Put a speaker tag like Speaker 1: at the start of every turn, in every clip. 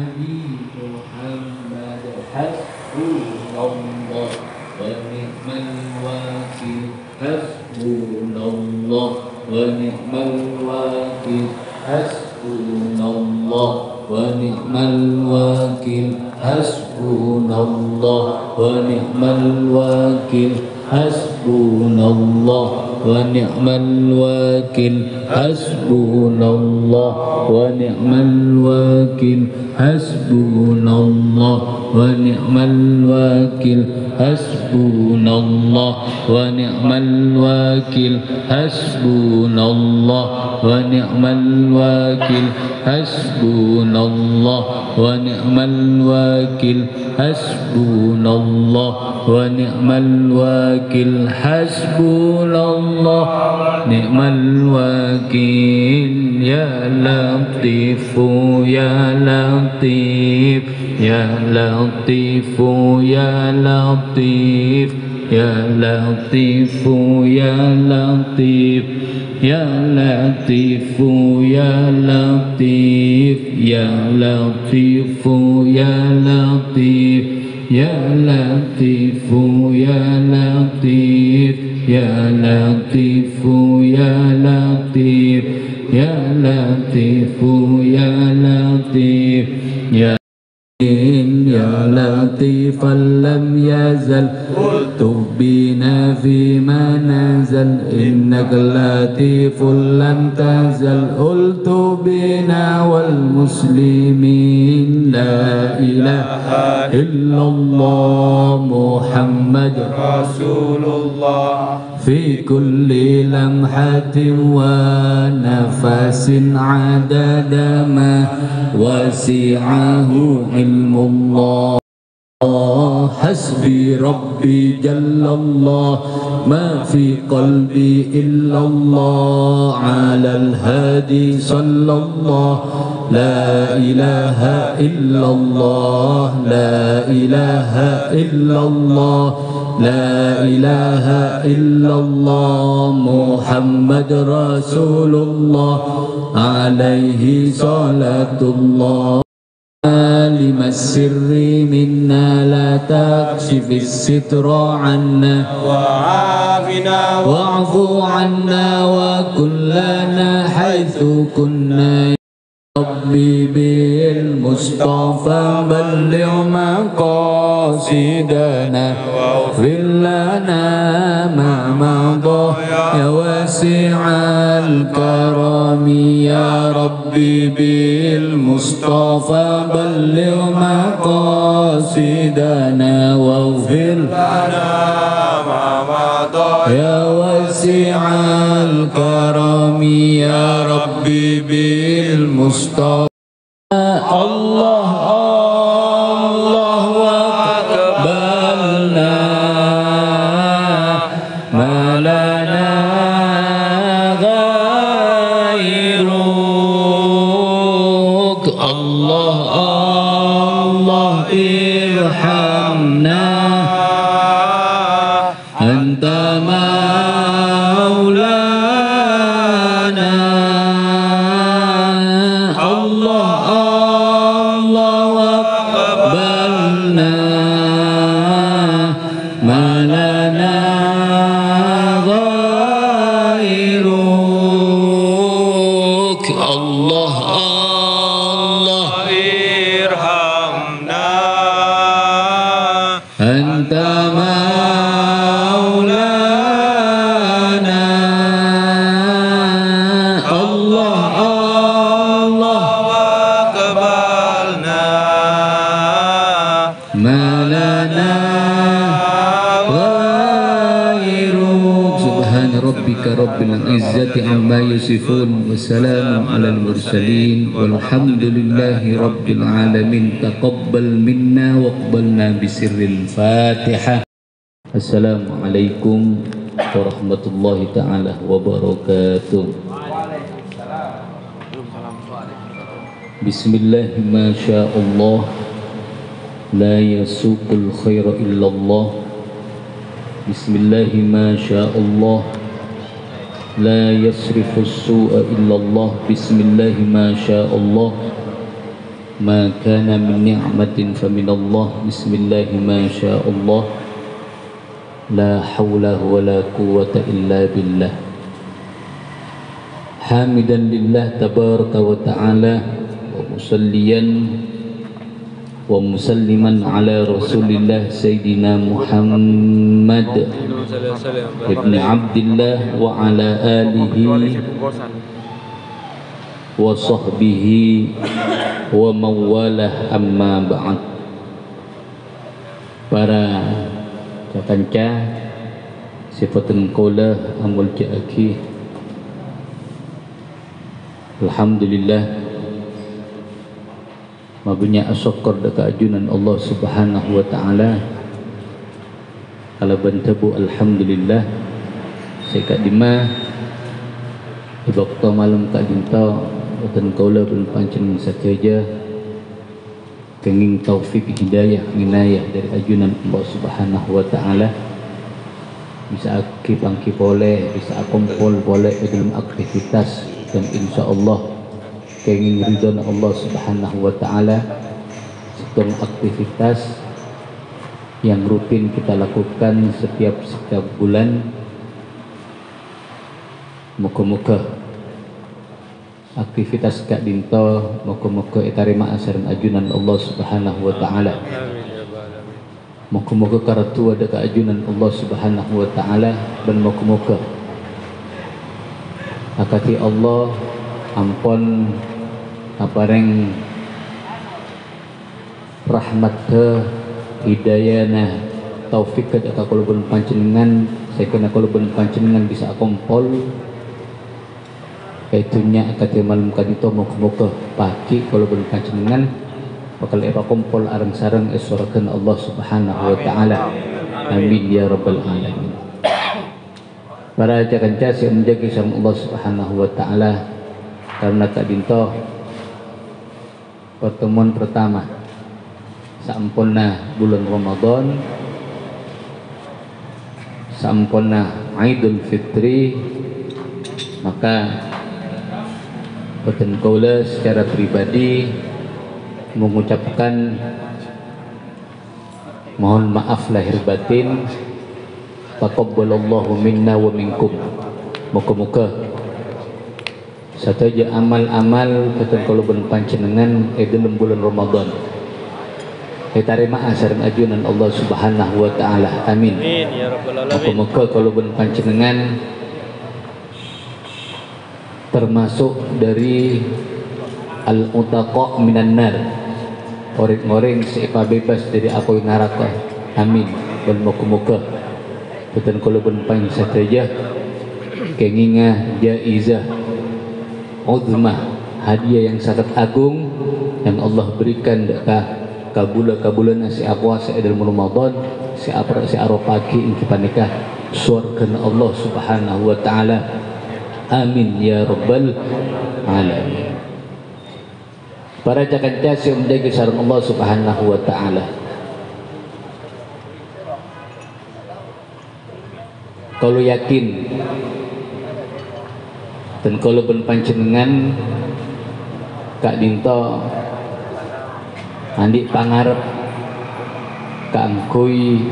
Speaker 1: محمد حسبنا الله ونعم الوكيل حسبنا الله ونعم الوكيل حسبنا الله ونعم الوكيل حسبنا الله ونعم الوكيل حسبنا الله ونعم الوكيل حسبنا الله ونعم الوكيل حسبنا الله ونعم الوكيل حسبنا الله ونعم الوكيل حسبنا الله ونعم الوكيل حسبنا الله ونعم الوكيل حسبنا الله ونعم الوكيل حسبنا الله نعم الوكيل يا لطيف يا لطيف يا لطيف يا لطيف يا لطيف يا لطيف يا لطيف يا لطيف يا لطيف يا لطيف يا لطيف يا لطيف يا لطيف يا لطيف يا لطيف يا لطيف يا لطيفا لم يزل الطف بنا فيما نزل إنك لطيف لم تزل قلت بنا والمسلمين لا إله إلا الله محمد رسول الله في كل لمحة ونفس عدد ما وسعه علم الله حسبي ربي جل الله ما في قلبي إلا الله على الهادي صلى الله لا إله إلا الله لا إله إلا الله لا إله إلا الله محمد رسول الله عليه صلاة الله لما السر منا لا تكشف الستر عنا وعافنا واعف عنا وكلنا حيث كنا ربي بالمصطفى بلغ مقاصدنا واغفر لنا ما مضى يا واسع الكرم يا ربي بالمصطفى بلغ مقاصدنا واغفر لنا ما مضى يا واسع الكرم يا ربي بالمصطفى الله الله أقبلنا ما لنا غيرك الله الله ارحمنا أنت مولانا الله الله أقبلنا ما لنا غيرك الله الله ارحمنا أنت مولانا الله الله أقبلنا ما لنا غيرك سبحان ربك رب العزة عما يصفون وسلام على المرسلين والحمد لله رب العالمين تقبل منا واقبلنا بسر الفاتحة. Assalamualaikum warahmatullahi ta'ala wabarakatuh. Bismillah ma sya'allah la yasuqul khaira illallah. Bismillah ma sya'allah لا يصرف السوء إلا الله. بسم الله ما شاء الله ما كان من نعمة فمن الله بسم الله ما شاء الله لا حول ولا قوة إلا بالله حامدا لله تبارك وتعالى ومصليا ومسلما على رسول الله سيدنا محمد ابن عبد الله وعلى آله وصحبه ومن والاه أما بعد. Para kanca sifatun qawla amul ja'aki, alhamdulillah mabunya asyukur dekat ajunan Allah Subhanahu wa taala. Kalau bantabu alhamdulillah sekat dima waktu malam kak dinta dan kaula pun pancen sakeja kenging taufik hidayah inayah dari ajunan Allah Subhanahu wa taala bisa akipangki boleh bisa akumpul boleh dalam aktivitas dan insyaallah kenging ridho Allah Subhanahu wa taala setong aktivitas yang rutin kita lakukan setiap bulan. Muka-muka aktivitas Kak Dinto muka-muka itarima asaran ajunan Allah Subhanahu wa taala. Muka-muka karatu ada Kak ajunan Allah Subhanahu wa taala dan muka-muka akati Allah ampun apareng rahmat ke hidayana taufik ke kalubun panjenengan saya kena kalubun panjenengan bisa akumpul kaitunya akati malam kadito muka-muka pagi kalubun panjenengan bakal kumpul areng sareng esurakeun Allah Subhanahu wa taala. Amin ya rabbal alamin. Para kanca si menjaga sareng Allah Subhanahu wa taala karena Kak Dinto pertemuan pertama sampurna bulan Ramadan sampurna Idul Fitri, maka Badan Kaula secara pribadi mengucapkan mohon maaf lahir batin. Taqabbalallahu minna wa minkum. Muka-muka sataja amal-amal Badan Kaula ben panjenengan dalam bulan Ramadan tarima asaran ajunan Allah Subhanahu wa taala. Amin. Amin ya rabbal alamin. Muka-muka kaula ben panjenengan termasuk dari al-utaqa minan nar, orang-orang seipa bebas dari api neraka. Amin. Dan muka-muka Badan Kaula ben panjenengan saja kenginga jaizah uzmah hadiah yang sangat agung yang Allah berikan dekat kabula-kabulana si puasa dalam Ramadan si pagi ingki panikah surga Allah Subhanahu wa taala. Amin ya rabbal alamin. Para kanca si menjaga sareng Allah Subhanahu wa taala. Kalau yakin dan kalau ben panjenengan Kak Dinto andi pangarep kaangkui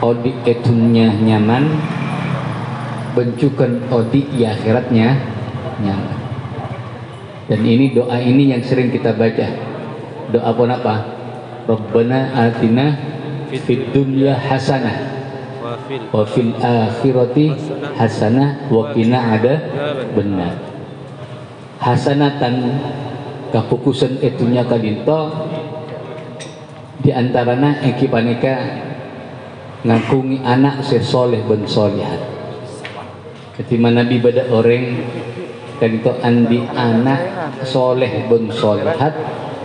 Speaker 1: odik etunya nyaman bencukan odik ya akhiratnya nyaman. Dan ini doa ini yang sering kita baca. Doa pun apa? Rabbana atina fid dunya hasanah wa fil akhirati hasanah wa qina adzabannar. Hasanatan kafokusan etunya Kak Dinto diantarana eki panika ngakungi anak sesoleh ben solihat. Ketika Nabi bada orang Kak Dinto andi anak soleh ben solihat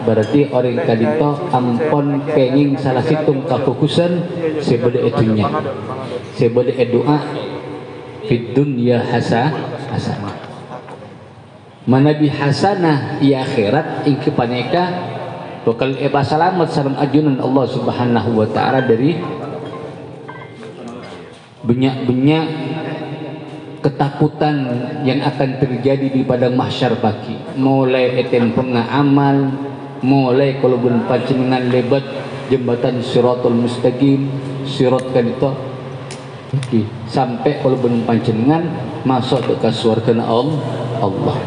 Speaker 1: berarti orang Kak Dinto ampon kenging salah situng kafokusan sebeda etunya sebeda doa fid dunya hasanah manabi hasanah di akhirat ingki paneka bakal selamat sareng ajunan Allah Subhanahu wa taala dari banyak-banyak ketakutan yang akan terjadi di padang mahsyar baki mulai etem pengamal mulai kalau ben panjenengan lebat jembatan siratul mustaqim sirat kan itu sampai kalau ben panjenengan masuk ke surga Allah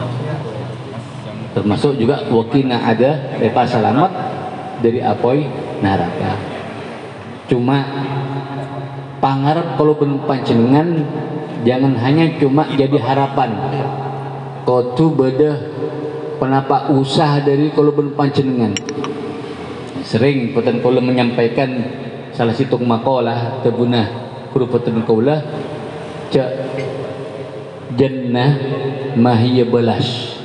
Speaker 1: termasuk juga wakina ada lepas selamat dari apoi neraka. Cuma pangarep kalau ben panjenengan jangan hanya cuma jadi harapan kau tu beda penapa usaha dari kalau ben panjenengan. Sering peten kula menyampaikan salah situng makalah tebunah guru peten kula cak jannah mahiya belas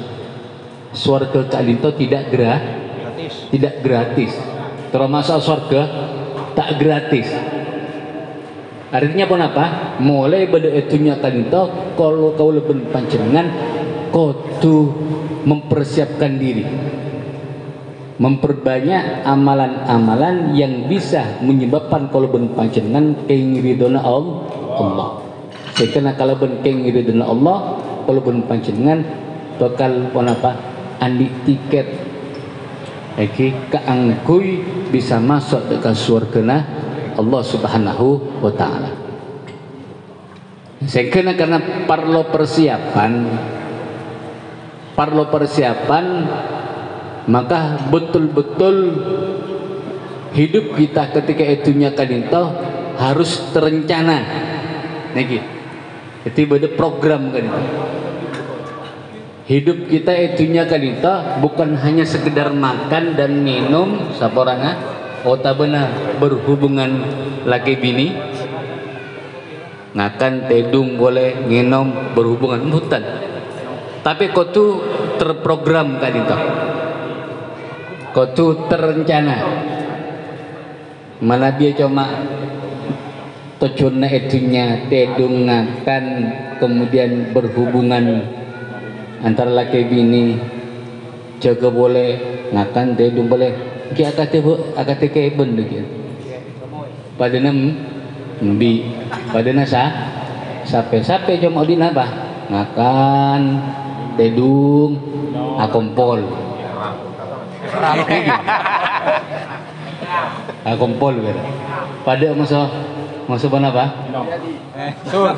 Speaker 1: surga kalito tidak gratis termasuk surga tak gratis. Artinya pun apa? Mulai pada itunya kalito kalau kau lebih panjenengan kau tu mempersiapkan diri, memperbanyak amalan-amalan yang bisa menyebabkan kalau ben panjenengan keingiridona Allah. Sekena kalau ben keingiridona Allah, kalau ben panjenengan bakal pun apa? Andi tiket, keangkui bisa masuk ke surga Allah Subhanahu wa Ta'ala. Sekena karena parlo persiapan maka betul-betul hidup kita ketika itunya kadinto harus terencana niki itu beda program kan hidup kita itunya kadinto bukan hanya sekedar makan dan minum saporana otabena berhubungan laki bini ngakan tedung boleh nginom berhubungan hutan tapi kau tu terprogram kadinto kau tu terencana mana dia cuma tujuannya itunya tedung ngakan kemudian berhubungan antara laki bini jaga boleh ngakan tedung boleh ki akate ke ben gitu padana mbi padana sampai cuma dina bah ngakan tedung akompol akompol gitu pada masa apa sur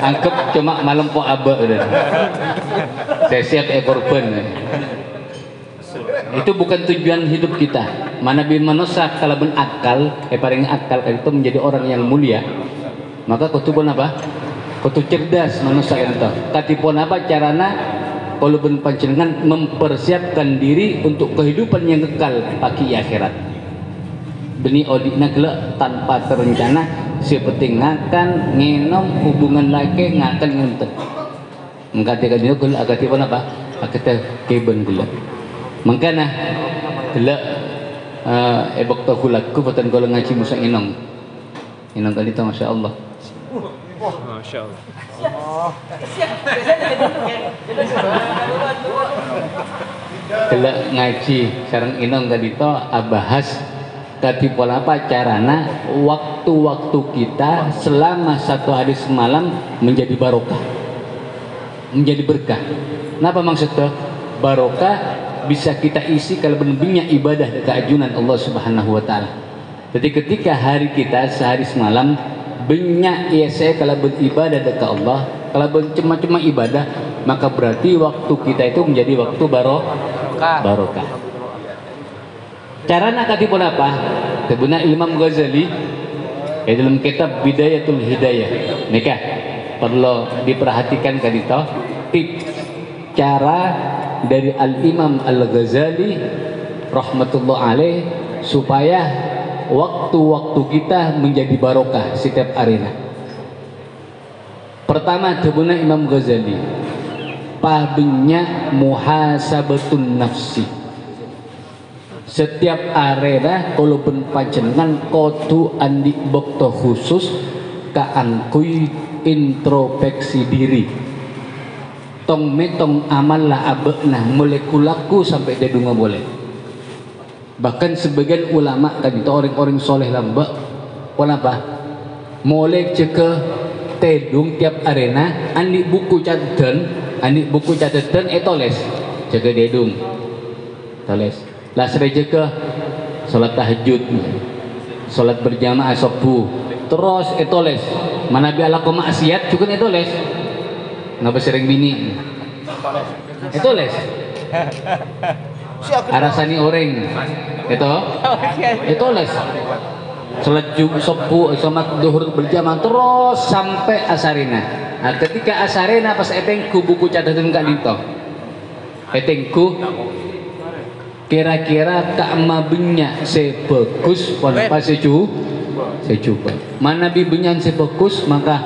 Speaker 1: angkep cuma malam po abah udah saya siap korban itu bukan tujuan hidup kita. Mana bin manusia kalau ben akal, paling akal itu menjadi orang yang mulia. Maka kau tu pun apa? Kau tu cerdas manusia itu. Katipun apa carana kalau ben panjenengan mempersiapkan diri untuk kehidupan yang kekal pagi akhirat. Beni odikna kelak tanpa terencana seperti ngakan, ngenom, hubungan laki, ngakan nguntet. Mengatakan dia kelak katipun apa? Akata keben kelak. Mangkana gelak ebok tokulaku patan kalau ngaji musa inong kali itu masya Allah gelak ngaji sarang inong tadi itu abahas tadi pola apa carana waktu-waktu kita selama satu hari semalam menjadi barokah menjadi berkah. Kenapa maksudnya barokah bisa kita isi kalau benar-benar ibadah dekat ajunan Allah Subhanahu wa Ta'ala. Jadi ketika hari kita sehari semalam banyak ya saya kalau beribadah dekat Allah, kalau cuma ibadah maka berarti waktu kita itu menjadi waktu barokah. Caranya katipun apa? Sebenarnya Imam Ghazali dalam kitab Bidayatul Hidayah nikah perlu diperhatikan kadito tips cara dari Al-Imam Al-Ghazali rahmatullah alaih supaya waktu-waktu kita menjadi barokah setiap arena. Pertama tebuna Imam Ghazali pahbinya muhasabatun nafsi. Setiap arena kalau pun panjenengan kotu andi bokto khusus kaangkui introspeksi diri tong metong amal lah abekna mulai kulaku sampai dia dunga boleh. Bahkan sebagian ulama tadi itu orang-orang soleh lambak kenapa mulai ceke tedung tiap arena andi buku catatan etoles jaga dedung toles las rejeka salat tahajud salat berjamaah subuh terus etoles mana bi ala maksiat cukup etoles ngapa sering bini etoles arasani orang etoles salat subuh salat duhur berjamaah terus sampai asarina. Nah, ketika asarina pas etengku buku catatan Kak Dito etengku kira-kira Kak mabenya sebagus apa secoba mana bibenyan sebagus maka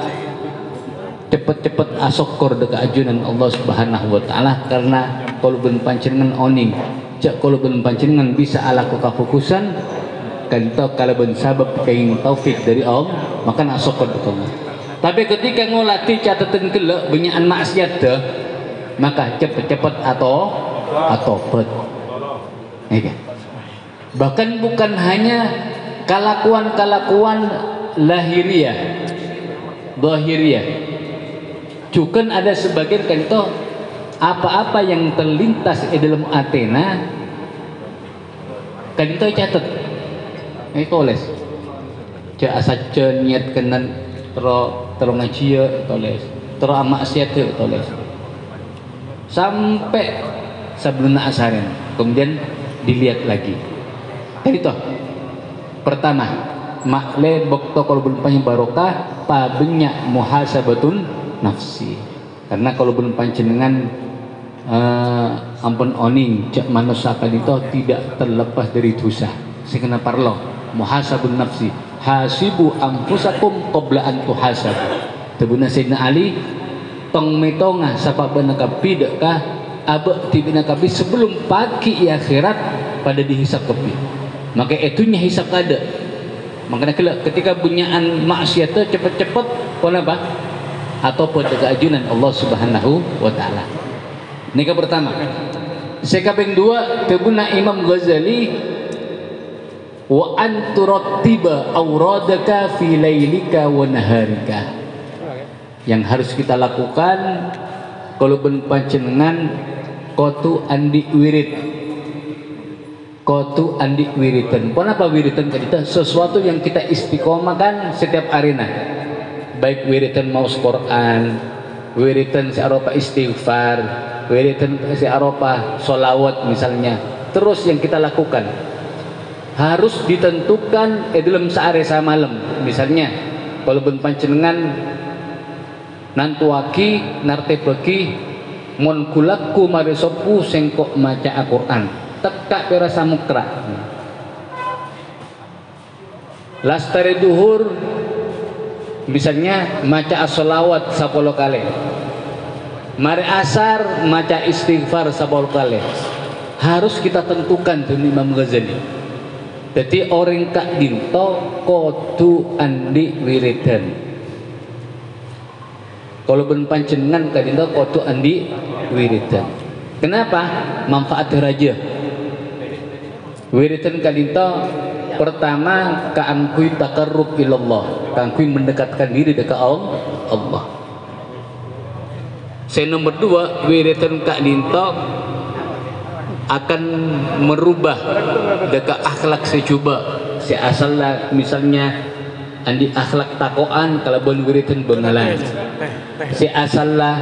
Speaker 1: cepet-cepet asokor dekat ajunan Allah Subhanahu wa taala karena kalau ben panjenengan oning cak kalau ben panjenengan bisa ala kefokusan kalau ben sabab kain taufik dari Allah maka asokor dekat Allah. Tapi ketika ngolati catatan kelak benyaan maksiat dah maka cepet-cepet atau bet. Bahkan bukan hanya kelakuan lahiriah juga ada sebagian kanto apa-apa yang terlintas di dalam Athena kanto catat toles asa niat kenan terus ngaji toles terus maksiat toles sampai sebelum asaran kemudian dilihat lagi itu pertama makle bokto kalau belum panjang barokah pabenya muhasabatun nafsi karena kalau belum panjenengan ampun oning cak manusia itu tidak terlepas dari dosa sekena parlo muhasabun nafsi hasibu anfusakum qabla an tuhasabu tebuna Sayyidina Ali tong metonga sapa benakapi dekkah abek tibina kapi sebelum pagi akhirat pada dihisap kepi maka itunya hisap kada makanya ketika bunyaan maksiat cepet-cepet apa atau pada keajunan Allah Subhanahu wa taala. Ini pertama. Sekaping dua kebuna Imam Ghazali wa anturattiba auradaka fi lailika wa naharika. Yang harus kita lakukan kalau ben panjenengan kotu andi wiritan. Kenapa wiritan kita? Sesuatu yang kita istiqomahkan setiap arena. Baik wiritan maus Quran, wiritan searopa istighfar, wiritan searopa solawat misalnya. Terus yang kita lakukan harus ditentukan dalam searesa malam. Misalnya kalau ben panjenengan nantuaki nartebaki mon kulaku marisopu sengkok maca Al-Quran tekak perasa mukra lastari duhur misalnya maca as-salawat 10 kali mari asar maca istighfar 10 kali harus kita tentukan demi Imam Ghazali jadi orang kak dinto kodu andi wiridan kalau ben panjenengan kadinto kodu andi wiridan kenapa manfaat raja wiridan kadinto pertama kaangkui takarrub ilallah kaangkui mendekatkan diri dekat Allah nomor 2 wiridan kadinto akan merubah dekat akhlak secoba seasalnya misalnya andi akhlak takoan kalau bon wiridan bengalan si asallah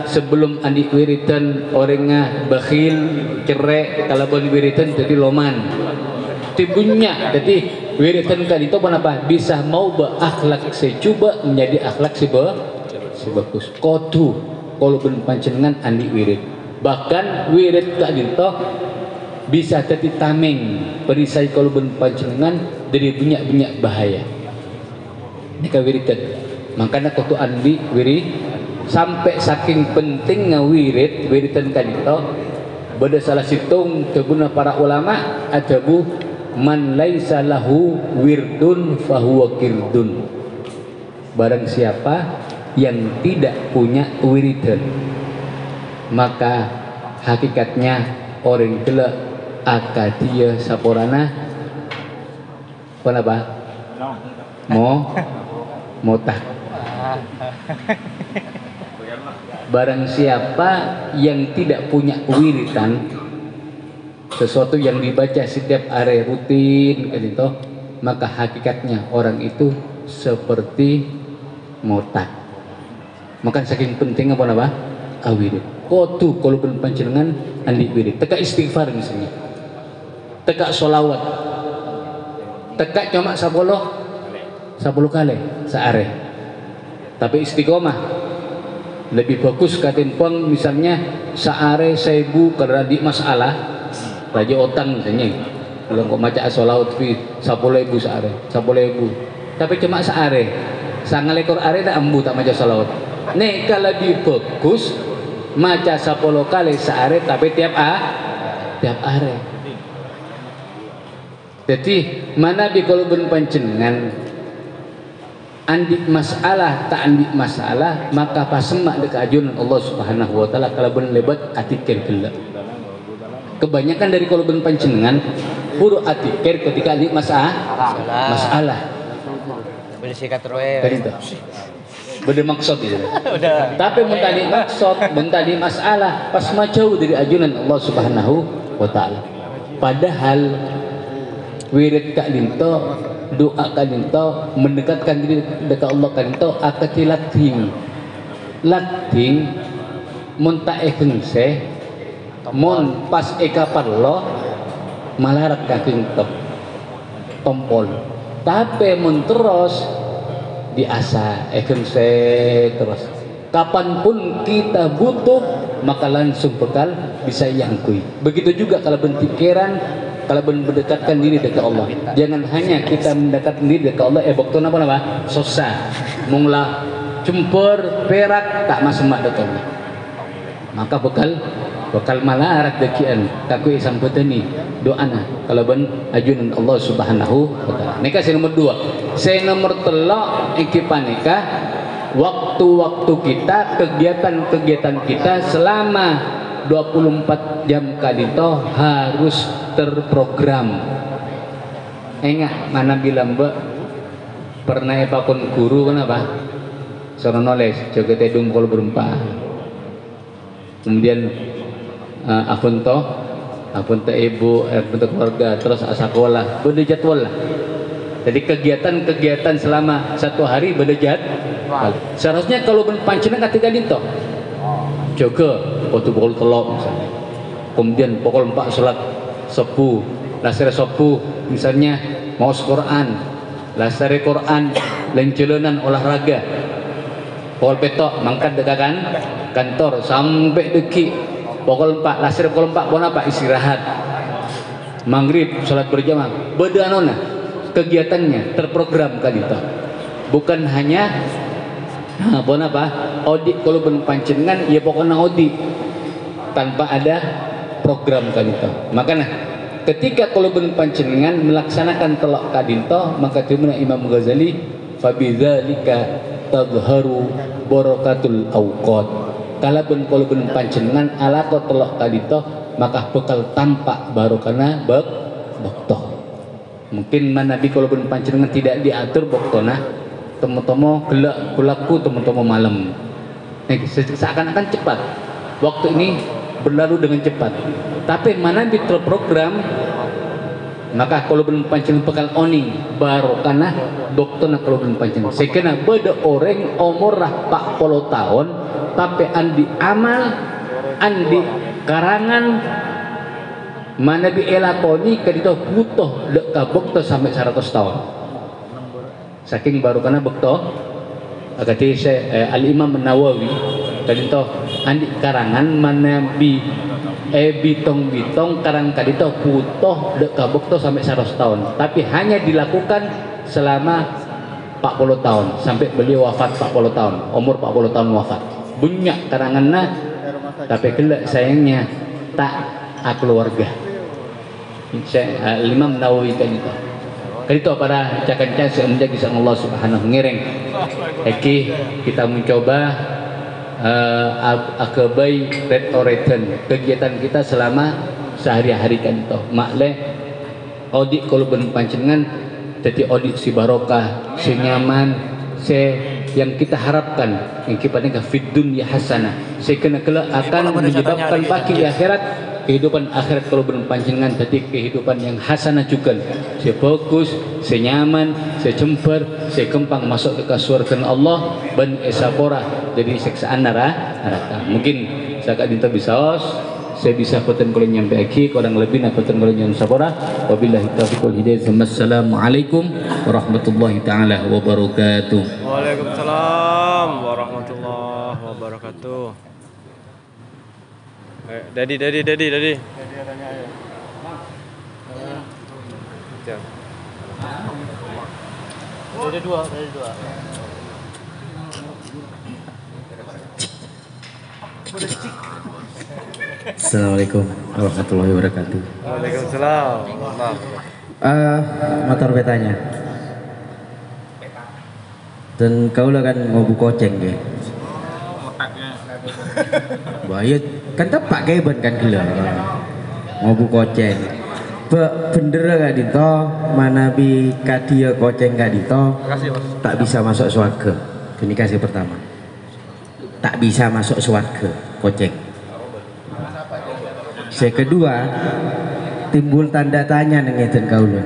Speaker 1: sebelum andi wiridan orangnya bakhil cerai kalau bon wiridan jadi loman tibunya jadi wiridan kan itu kenapa bisa mau berakhlak secoba menjadi akhlak sebagus kodu kalau ben panjenengan andi wirid bahkan wirid kan itu bisa jadi tameng perisai kalau ben panjenengan dari banyak bahaya nika wiridan makanya kutu andi wirid sampai saking penting ngawirid wiridan kanito pada salah situng kebuna para ulama adabu man laisa lahu wirdun fahuwa kirdun barang siapa yang tidak punya wiridan maka hakikatnya orang gila akadia saporana kenapa motah Barang siapa yang tidak punya wiritan, sesuatu yang dibaca setiap hari rutin gitu, maka hakikatnya orang itu seperti motak. Maka saking penting apa? Wirid. Kau tuh kalau panjenengan andi wirid, teka istighfar misalnya, teka sholawat, teka cuma 10 kali sehari. Tapi istiqomah lebih bagus katimbang misalnya sehari 1000 karena di masalah raja otang misalnya. Kalau kau baca sholawat fi 10.000 sehari, 10.000. Tapi cuma sehari, sangat ekor hari tak ambu tak baca sholawat. Nih kalau lebih bagus maca 10 kali sehari tapi tiap hari. Jadi mana di kolobun panjenengan andik masalah tak andik masalah, maka pasemak dekat ajunan Allah Subhanahu wa taala kalau ben lebat atikir gelap. Kebanyakan dari kolobun panjenengan puru atikir ketika andik masalah.
Speaker 2: Boleh sikat roe.
Speaker 1: Beda maksud itu. Tapi mentadi maksud, mentadi masalah pas jauh dari ajunan Allah Subhanahu wa taala. Padahal wirid kak linto, doa kak linto, mendekatkan diri dekat Allah kak linto akati lating munta ekengse mon pas eka parlo malarat kak linto tompol. Tapi mun terus diasa ekengse terus kapanpun kita butuh maka langsung bekal bisa yangkui. Begitu juga kalau berpikiran, kalau mendekatkan diri dekat Allah, jangan hanya kita mendekatkan diri dekat Allah waktu apa susah munglah cempur perak tak masuk mak dekat Allah, maka bekal malarat dekian kakui sampeteni doana kalau ben ajunan Allah Subhanahu wa taala. Nikah nomor 2. Nomor 3 ikipanika waktu-waktu kita, kegiatan kita selama 24 jam kadito harus terprogram. Enggak mana bilang mbak pernah epakon guru kenapa? Seorang noles joget edung kol berempah. Kemudian apunto ibu, apunto keluarga, terus sekolah, beda jadwal lah. Jadi kegiatan selama 1 hari beda jadwal. Seharusnya kalau panjenengan ketika dinto, jaga waktu pukul 3 misalnya. Kemudian pukul 4 sholat subuh, lasar subuh misalnya mau Quran, lasar Quran, lencelenan olahraga. Pukul petok mangkat dekat kantor sampai deki. Pukul 4 lasar pukul 4 bon apa istirahat. Maghrib sholat berjamaah. Beda nona kegiatannya terprogram kali itu. Bukan hanya bon apa audit kalau panjenengan ya pokoknya audit tanpa ada program kali itu. Makanya ketika kalau panjenengan melaksanakan telok kadinto maka dimana Imam Ghazali fabidzalika tadharu barakatul awqat. Kalau panjenengan alako telok kadito maka bekal tampak barokana bekto. Mungkin mana di kalau panjenengan tidak diatur bektona temu-temu gelak kulaku temu-temu malam. Seakan-akan cepat. Waktu ini berlalu dengan cepat. Tapi mana di terprogram maka kalau panjenengan bekal oning barokana bektona kalau panjenengan. Sekena beda orang umur 40 tahun tapi andi amal, andi karangan mana bi elakoni kadito butuh dek bekto sampai 100 tahun. Saking baru karena bekto agati Al Imam Nawawi kadito andi karangan mana bi bitong karang kadito butuh dek bekto sampai 100 tahun. Tapi hanya dilakukan selama 40 tahun sampai beliau wafat 40 tahun, umur 40 tahun wafat. Banyak karangannya tapi kelak sayangnya tak keluarga. Imam Nawawi kan itu para cakan-cakan semenjak kisah Allah Subhanahu ngereng. Eki kita mencoba akabai retoreten kegiatan kita selama sehari-hari kan itu. Makle audit kalau panjenengan jadi audit si barokah, si nyaman, si yang kita harapkan, yang kita panggil fid dunya hasanah, sekena kelak akan menyebabkan baki di akhirat, kehidupan akhirat kalau berpanjangan tadi kehidupan yang hasanah juga, saya fokus, saya nyaman, saya cemper, saya kempang masuk ke surga Allah ban esapora jadi siksaan neraka. Mungkin saya dinta bisa saya bisa poten kalau nyampe aki kurang lebih nak poten kalau nyampe sapora. Wabillahi taufiq wal hidayah. Wassalamualaikum warahmatullahi taala wabarakatuh.
Speaker 3: Waalaikumsalam warahmatullahi wabarakatuh. Dadi. Ada dua.
Speaker 4: Assalamualaikum warahmatullahi wabarakatuh.
Speaker 3: Waalaikumsalam.
Speaker 4: Motor betanya. Dan kau lah kan mau buka koceng ke? Bahaya kan tepak ke ban kan gila. Mau buka koceng. Bener gak dito? Mana bi kadia koceng gak dito? Tak bisa masuk surga. Ini kasih pertama. Tak bisa masuk surga koceng. Saya kedua timbul tanda tanya ngeten kaula.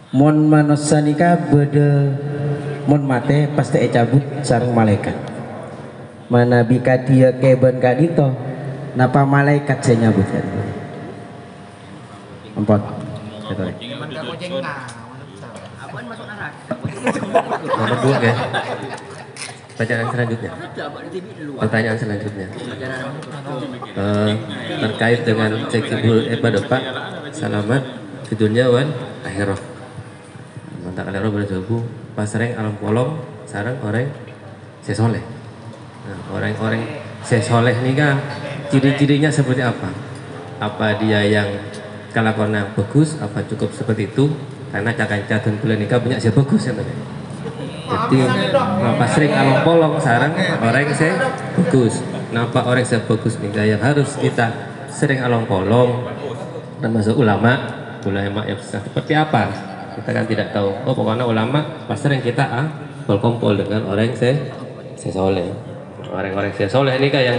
Speaker 4: Mon manosanika bede mon mate pasti cabut sareng malaikat. Mana bika dia keben kadito napa malaikat saya nyabut kan. Empat. Nomor 2 guys. Pertanyaan selanjutnya terkait dengan cekibul Pak selamat di dunia wan akhirat. Mantak alero berjabu pasreng alam polong sarang orang sesoleh. Nah, orang-orang sesoleh nih kan ciri-cirinya seperti apa? Apa dia yang kelakuannya bagus? Apa cukup seperti itu? Karena cakan dan bulan nikah punya saya bagus ya teman. Jadi pas sering along polong sarang orang saya bagus. Nampak orang saya bagus nih yang harus kita sering along polong, termasuk ulama yang seperti apa kita kan tidak tahu. Oh pokoknya ulama pas sering kita berkumpul dengan orang saya soleh. Orang-orang saya soleh ini kan yang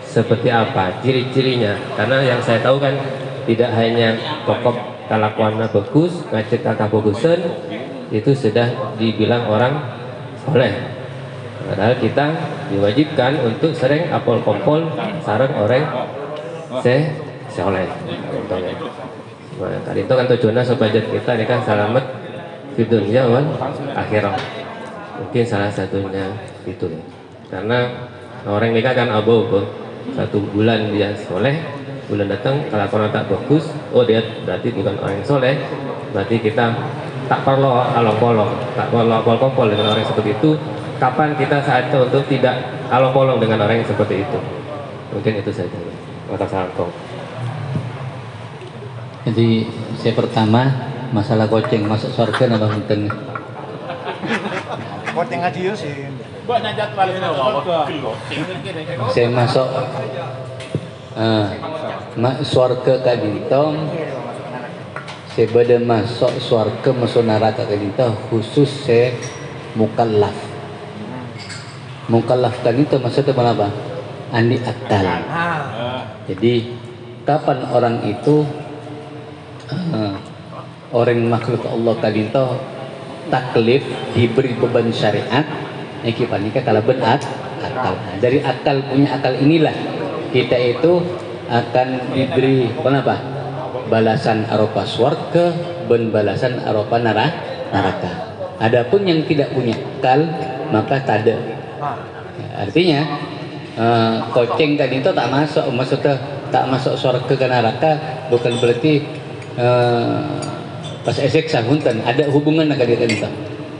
Speaker 4: seperti apa ciri-cirinya? Karena yang saya tahu kan tidak hanya pokok kelakuannya bagus, ngajak kakak bagusan itu sudah dibilang orang soleh. Padahal kita diwajibkan untuk sering apol kompol sarang orang soleh. Nah, tadi itu kan tujuannya supaya kita ini kan selamat di dunia wal akhirat. Mungkin salah satunya itu ya. Karena orang nikah kan abu-abu 1 bulan dia soleh, bulan datang kelakuan tak bagus, oh dia berarti bukan orang yang soleh. Berarti kita tak perlu along-polong, tak perlu apol-kompol dengan orang seperti itu. Kapan kita saatnya untuk tidak along-polong dengan orang yang seperti itu? Mungkin itu saja. Mata sangkong.
Speaker 1: Jadi saya pertama masalah goceng masuk surga napa mungkin?
Speaker 5: Goceng aja sih.
Speaker 1: Saya masuk surga kadintong. Saya beda masuk surga masuk neraka kadintong khusus saya mukallaf. Mukallaf kan itu maksudnya apa? Andi akal. Jadi kapan orang itu orang makhluk Allah kadintong taklif diberi beban syariat nikah kalau benar akal. Dari akal punya akal inilah kita itu akan diberi apa? Balasan arupa surga dan balasan arupa neraka. Adapun yang tidak punya akal maka tak ada. Artinya koceng kan itu tak masuk, maksudnya tak masuk surga ke neraka bukan berarti pas esek sahuntan ada hubungan dengan dia itu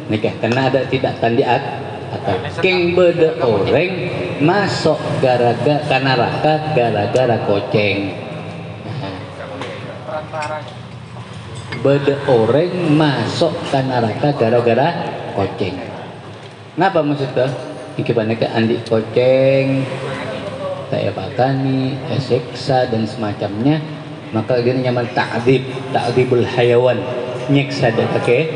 Speaker 1: nikah karena ada tidak tandiat atau king beda orang masuk gara-gara ke neraka gara-gara koceng. Beda orang masuk ke neraka gara-gara koceng. Kenapa maksudnya? Ikibannya ke andi koceng, tak bakani, eseksa dan semacamnya, maka dia nyaman ta'dib, ta'dibul hayawan, nyiksa dak kake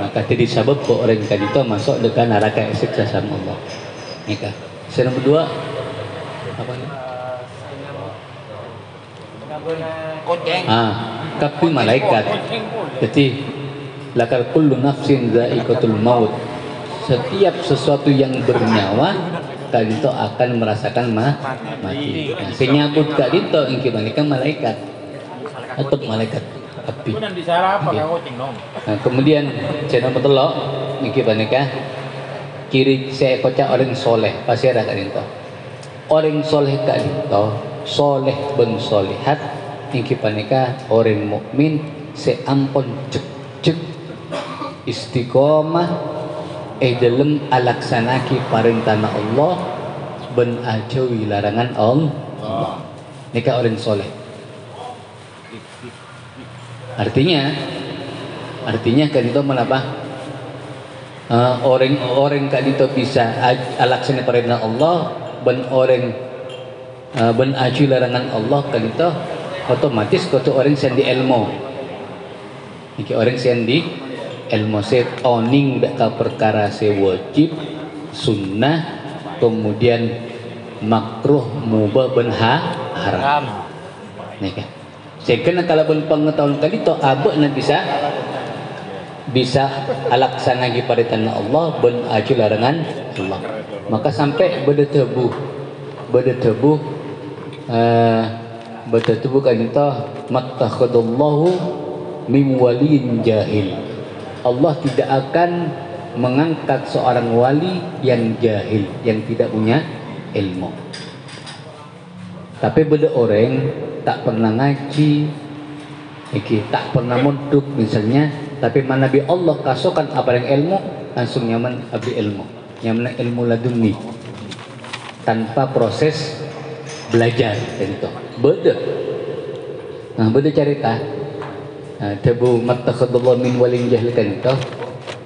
Speaker 1: maka tadi sabab ko orang kadito masuk dekat neraka siksa sama Allah. Nikah. Yang kedua apa nih? Tapi malaikat. Jadi lakal kullu nafsin dha'iqatul maut. Setiap sesuatu yang bernyawa kadito akan merasakan mati. Nah, senyabut kadito ingki banikan malaikat atau malaikat api. Nah, kemudian channel petelok ingki banikan kiri saya kocak orang soleh pasti ada kadito. Orang soleh kadito, soleh ben solihat ingki banikan orang mukmin seampun cek istiqomah dalam alaksanaki perintah Allah ben ajauhi larangan Allah. Nikah orang soleh. Artinya kan itu menapa? Orang kan itu bisa alaksana perintah Allah ben orang ben ajauhi larangan Allah kan itu otomatis kau orang sendi ilmu. Nikah orang sendi ilmu setoning dak perkara se wajib sunnah kemudian makruh mubah ben haram. Nih kan. Sekena kalau ben pengetahuan kali to abek na bisa alaksana gi perintah Allah ben aju larangan Allah. Maka sampai berdetebu kan itu mattakhadallahu min waliyin jahil. Allah tidak akan mengangkat seorang wali yang jahil, yang tidak punya ilmu. Tapi beda orang tak pernah ngaji, tak pernah munduk misalnya, tapi mana Nabi Allah kasukan apa yang ilmu, langsung nyaman abdi ilmu, nyaman ilmu laduni, tanpa proses belajar, itu beda. Nah beda cerita. Tabu mattakhadallahu min walin jahil kan itu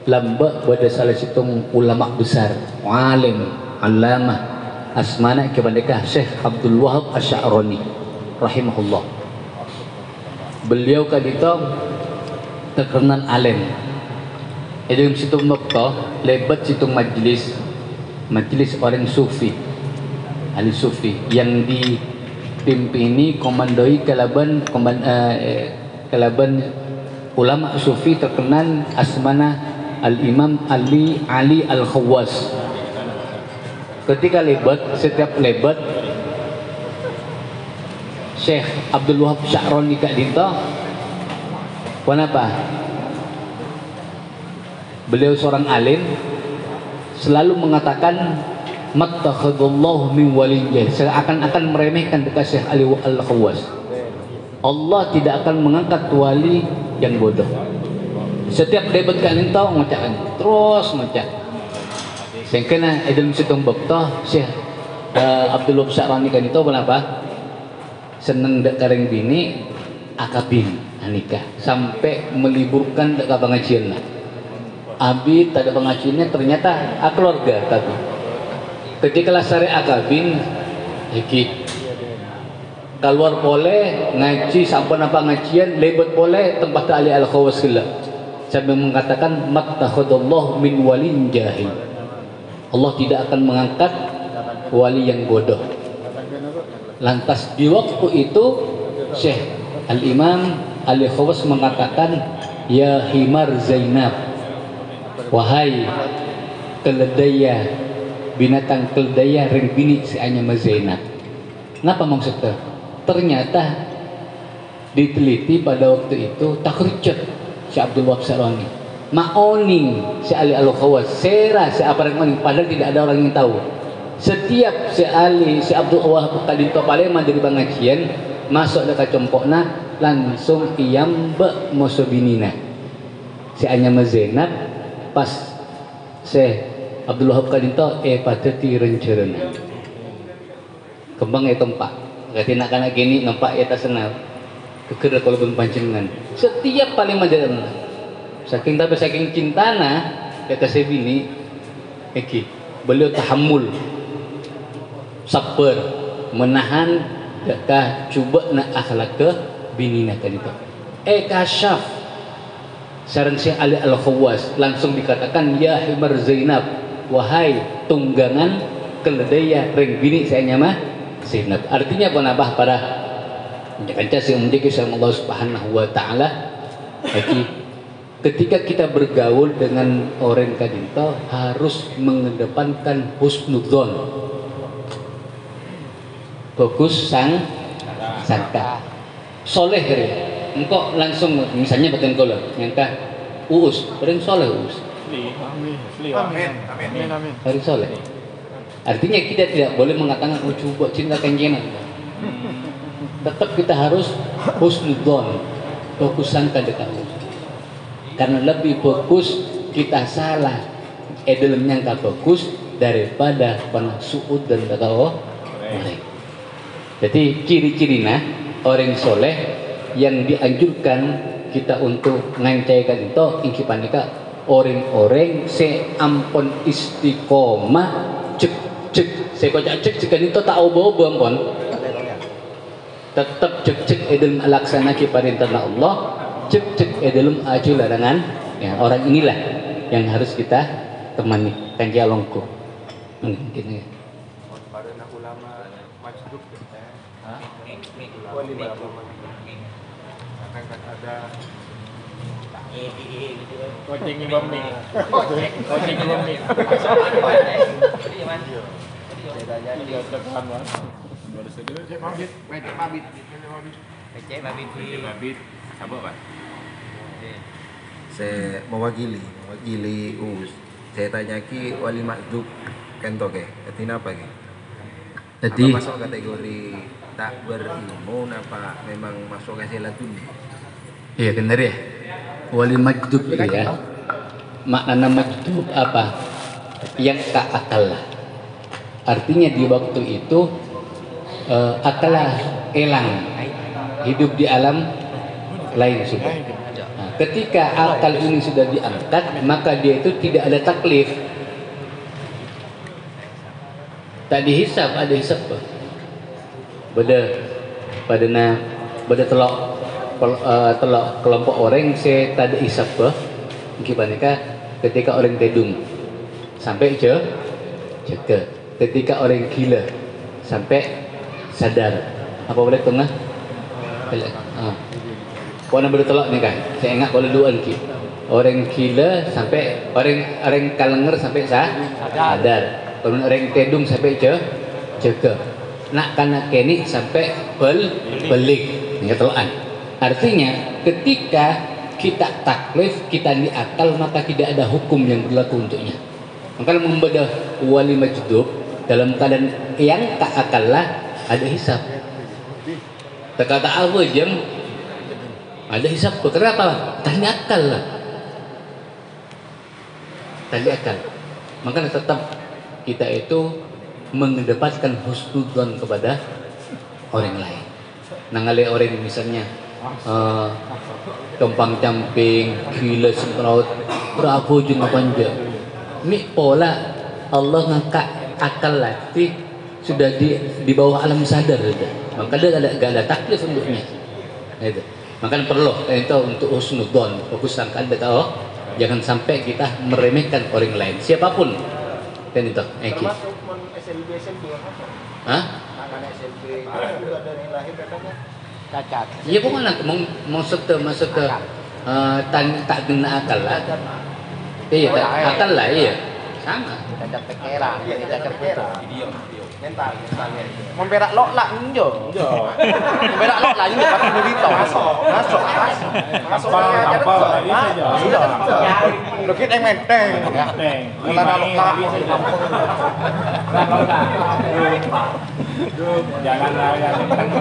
Speaker 1: lamba pada salah satu ulama besar alim allamah asmana kepada Syekh Abdul Wahab Asy'arani rahimahullah. Beliau kan itu terkenal alim. Dalam situ waktu lebat situ majlis orang sufi, ahli sufi yang dipimpini komandoi kelaban ulama sufi terkenal asmana al-imam Ali al-Khawwas. Ketika setiap lebat Syekh Abdul Wahab Asy'arani kak dinto kenapa? Beliau seorang alim selalu mengatakan mattakhadallahu min waliyyin, seakan-akan meremehkan dekat Syekh Ali al-Khawwas. Allah tidak akan mengangkat wali yang bodoh. Setiap debat kalian tahu ngucapkan terus ngucap. Sehingga dalam situ bakta Syekh Abdul Wahab Asy'arani kan itu kenapa? Seneng dak kareng bini akabin nikah sampai meliburkan dak pengajian lah. Abi tak ada pengajiannya ternyata keluarga tapi ketika lah sare akabin iki keluar boleh ngaji sampai apa ngajian lebat boleh tempat Ali al-Khawwas kila sampai mengatakan mattakhadallahu min walin jahil. Allah tidak akan mengangkat wali yang bodoh. Lantas di waktu itu Syekh Al-Imam al-Khawwas mengatakan ya himar Zainab, wahai keledaya binatang keledaya ring bini si Anyama Zainab. Kenapa maksudnya? Ternyata diteliti pada waktu itu takricet si Abdul Wahab Asy'arani maoning si Ali al-Khawwas sera si apa yang maning padahal tidak ada orang yang tahu. Setiap si Abdul Wahab kadito paling menjadi pengajian masuk dekat compokna langsung iyambe musobinina si Anyama Zainab pas si Abdul Wahab kadito pateti rencerena kembang tempat gati nak kana gini nampak eta senal keker kalau panjenengan setiap paling majalan saking cintana kata saya bini beliau tahammul sabar menahan dekah coba nak akhlak ke bini nak itu kasyaf Sareng Syekh Ali Al-Khawas langsung dikatakan, ya himar Zainab, wahai tunggangan keledai ring bini saya nyama Zainab. Artinya apa nabah para kanca sing mendiki sama Allah Subhanahu wa taala. Ketika kita bergaul dengan orang kadinto harus mengedepankan husnudzon, fokus sangka soleh ya. Engkau langsung misalnya batin kola nyangka uus orang soleh uus hari soleh. Artinya kita tidak boleh mengatakan coba cinta kenjena, tetap kita harus husnudzon, fokus sangka dekat Allah. Karena lebih fokus kita salah dalam nyangka fokus daripada pernah suud dan takawa. Jadi ciri-cirinya orang soleh yang dianjurkan kita untuk ngancaikan itu ingkipanika orang-orang se ampun istiqomah cek saya kocak cek itu tak obo-obo ampun tetap cek dalam laksana kiparintah Allah, cek dalam aju larangan ya, orang inilah yang harus kita temani kan jalongku mungkin ya.
Speaker 5: Saya mewakili us. Saya tanya ki wali makdub kento ke, artinya apa ke?
Speaker 1: Jadi
Speaker 5: apa masuk kategori tak berilmu apa memang masuk ke silatun?
Speaker 1: iya benar ya. Wali majdub ya. Makna majdub apa? Yang tak akal lah. Artinya di waktu itu akal elang hidup di alam lain sudah. Nah, ketika akal ini sudah diangkat, maka dia itu tidak ada taklif. Tak dihisap, ada hisap apa? Beda telok kelompok orang saya tak ada hisap apa? Gimana ketika orang tedung sampai jaga, ketika orang gila sampai sadar, apa boleh tengah? Kau nak bertelok ni kan? Saya ingat kalau dua ki. Orang gila sampai orang kalenger sampai sadar. Kemudian orang tedung sampai jaga. Nak kana keni sampai belik. Ini telokan. Artinya ketika kita taklif, kita diakal, maka tidak ada hukum yang berlaku untuknya. Maka membedah wali majdub dalam keadaan yang tak akal lah ada hisab. Terkata apa jam ada hisab. Kenapa? Tadi akal lah. Tadi akal. Maka tetap kita itu mengedepankan husnudzon kepada orang lain. Nangali orang misalnya kempang camping, gila semraut, berapa juga panjang. Ini pola Allah ngangkat akal latih sudah di bawah alam sadar sudah. Maka dia gak ada taklif untuknya. Itu. Maka perlu itu untuk husnudzon, fokus sangkaan tahu. Jangan sampai kita meremehkan orang lain, siapapun. Dan itu,
Speaker 6: termasuk SLB
Speaker 1: hah?
Speaker 6: anak SLB udah dari lahir katanya cacat.
Speaker 1: Iya bukan masuk ke tak kena akal lah. Iya akal lah iya sama.
Speaker 6: Cacat pikiran, jadi cacat betul. Mental. Memberak lok lah njo. Memberak lok lah njo pakai burrito. Masuk. Apa sudah. Lokit yang menteng. Kita lok lah.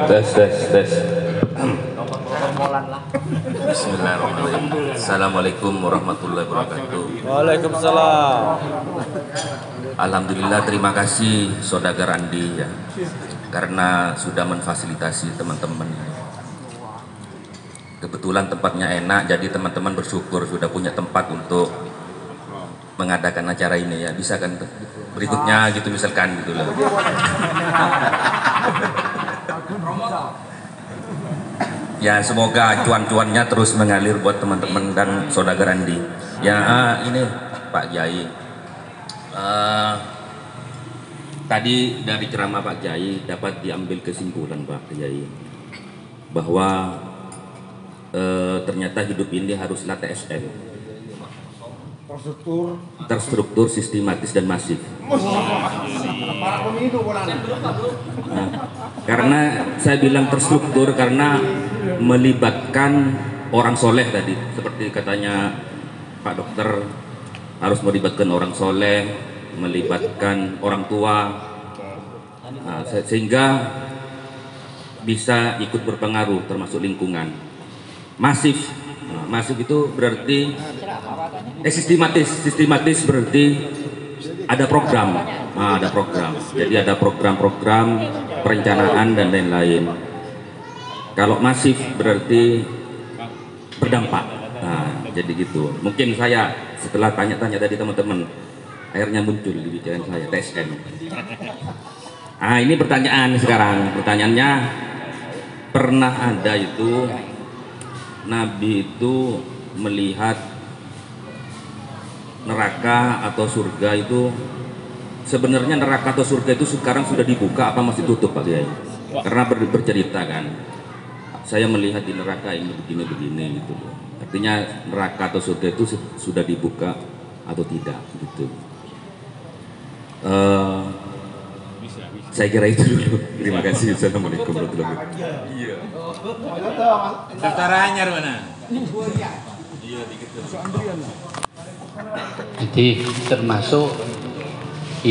Speaker 4: Tes. Bismillahirrahmanirrahim. Assalamualaikum warahmatullahi wabarakatuh.
Speaker 3: Waalaikumsalam.
Speaker 4: Alhamdulillah, terima kasih Saudagar Andi ya, karena sudah memfasilitasi teman-teman. Kebetulan tempatnya enak, jadi teman-teman bersyukur sudah punya tempat untuk mengadakan acara ini ya. Bisa kan berikutnya gitu misalkan gitu loh.
Speaker 7: Ya semoga cuan-cuannya terus mengalir buat teman-teman dan saudara Randi. Ya ini Pak Kiai. Tadi dari ceramah Pak Kiai dapat diambil kesimpulan Pak Kiai bahwa ternyata hidup ini haruslah TSM, terstruktur, sistematis dan masif. Nah, karena saya bilang terstruktur karena melibatkan orang soleh tadi, seperti katanya Pak Dokter, harus melibatkan orang soleh, melibatkan orang tua, nah, sehingga bisa ikut berpengaruh termasuk lingkungan. Masif, nah, masif itu berarti sistematis berarti ada program, nah, ada program. Jadi ada program-program perencanaan dan lain-lain. Kalau masif berarti berdampak. Nah, jadi gitu. Mungkin saya setelah tanya-tanya tadi teman-teman, akhirnya muncul di pikiran saya TSM. Ah, ini pertanyaan sekarang. Pertanyaannya, pernah ada itu Nabi itu melihat neraka atau surga itu, sebenarnya neraka atau surga itu sekarang sudah dibuka apa masih tutup Pak Kiai? Karena bercerita kan, saya melihat di neraka ini begini-begini gitu. Artinya neraka atau surga itu sudah dibuka atau tidak gitu. Saya kira itu dulu. Terima kasih. Assalamualaikum warahmatullahi wabarakatuh. Iya.
Speaker 8: Daftarannya mana?
Speaker 1: Jadi termasuk